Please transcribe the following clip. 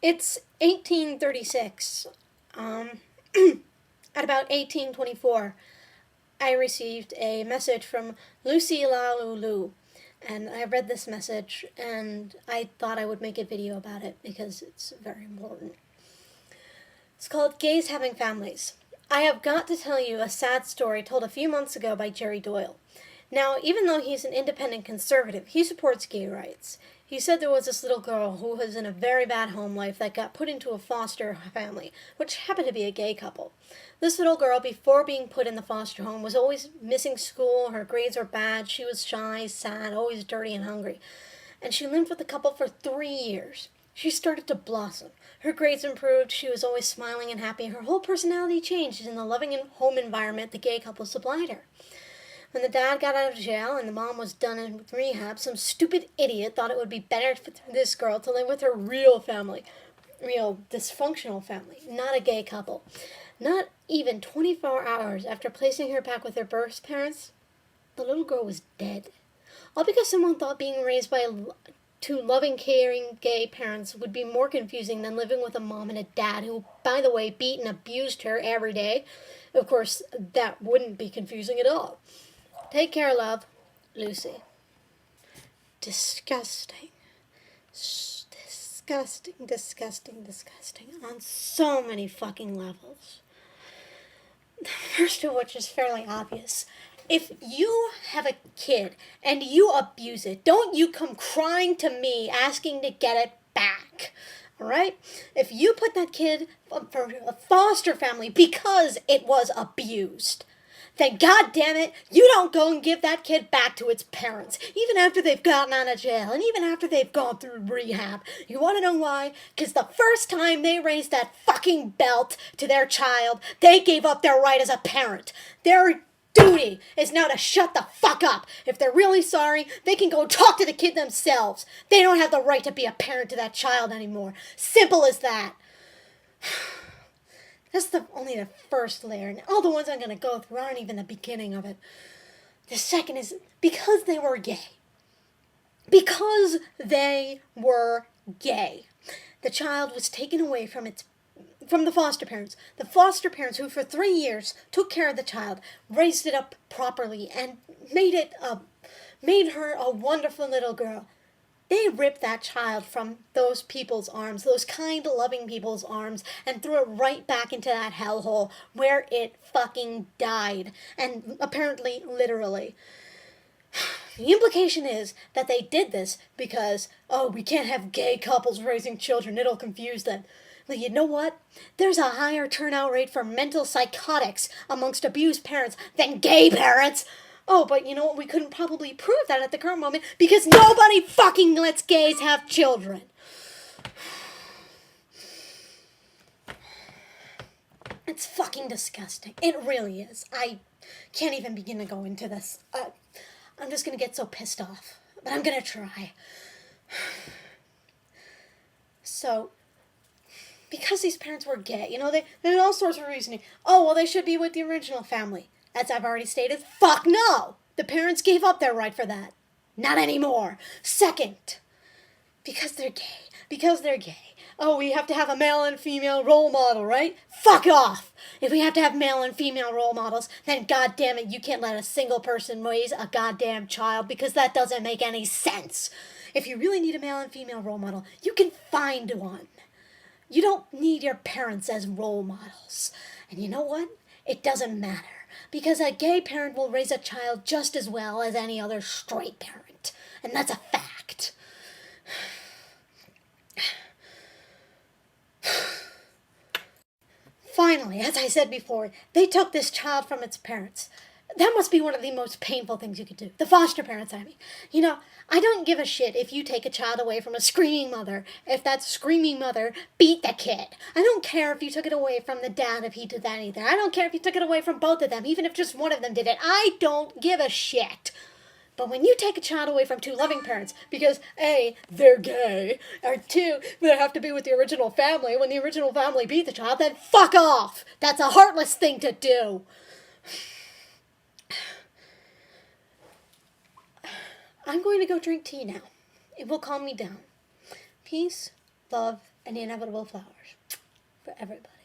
It's 1836. At about 1824, I received a message from Lucy La Lulu. And I read this message, and I thought I would make a video about it because it's very important. It's called Gays Having Families. I have got to tell you a sad story told a few months ago by Jerry Doyle. Now, even though he's an independent conservative, he supports gay rights. He said there was this little girl who was in a very bad home life that got put into a foster family, which happened to be a gay couple. This little girl, before being put in the foster home, was always missing school, her grades were bad, she was shy, sad, always dirty and hungry. And she lived with the couple for 3 years. She started to blossom. Her grades improved, she was always smiling and happy, her whole personality changed in the loving home environment the gay couple supplied her. When the dad got out of jail and the mom was done in rehab, some stupid idiot thought it would be better for this girl to live with her real family. Real dysfunctional family, not a gay couple. Not even 24 hours after placing her back with her birth parents, the little girl was dead. All because someone thought being raised by two loving, caring gay parents would be more confusing than living with a mom and a dad who, by the way, beat and abused her every day. Of course, that wouldn't be confusing at all. Take care, love. Lucy. Disgusting. Disgusting, disgusting, disgusting. On so many fucking levels. The first of which is fairly obvious. If you have a kid and you abuse it, don't you come crying to me asking to get it back. Alright? If you put that kid for a foster family because it was abused, then God damn it, you don't go and give that kid back to its parents, even after they've gotten out of jail, and even after they've gone through rehab. You want to know why? Because the first time they raised that fucking belt to their child, they gave up their right as a parent. Their duty is now to shut the fuck up. If they're really sorry, they can go talk to the kid themselves. They don't have the right to be a parent to that child anymore. Simple as that. That's only the first layer, and all the ones I'm going to go through aren't even the beginning of it. The second is because they were gay. Because they were gay. The child was taken away from the foster parents. The foster parents who for 3 years took care of the child, raised it up properly, and made her a wonderful little girl. They ripped that child from those people's arms, those kind, loving people's arms, and threw it right back into that hellhole where it fucking died. And apparently, literally. The implication is that they did this because, we can't have gay couples raising children, it'll confuse them. But you know what? There's a higher turnout rate for mental psychotics amongst abused parents than gay parents. Oh, but you know what? We couldn't probably prove that at the current moment because nobody fucking lets gays have children. It's fucking disgusting. It really is. I can't even begin to go into this. I'm just going to get so pissed off. But I'm going to try. So, because these parents were gay, they had all sorts of reasoning. Oh, well, they should be with the original family. As I've already stated, fuck no! The parents gave up their right for that. Not anymore. Second, because they're gay. Because they're gay. Oh, we have to have a male and female role model, right? Fuck off! If we have to have male and female role models, then goddamn it, you can't let a single person raise a goddamn child because that doesn't make any sense. If you really need a male and female role model, you can find one. You don't need your parents as role models. And you know what? It doesn't matter. Because a gay parent will raise a child just as well as any other straight parent. And that's a fact. Finally, as I said before, they took this child from its parents. That must be one of the most painful things you could do. The foster parents, I mean. I don't give a shit if you take a child away from a screaming mother, if that screaming mother beat the kid. I don't care if you took it away from the dad if he did that either. I don't care if you took it away from both of them, even if just one of them did it. I don't give a shit. But when you take a child away from two loving parents because, A, they're gay, or 2, they have to be with the original family, when the original family beat the child, then fuck off. That's a heartless thing to do. I'm going to go drink tea now. It will calm me down. Peace, love, and the inevitable flowers for everybody.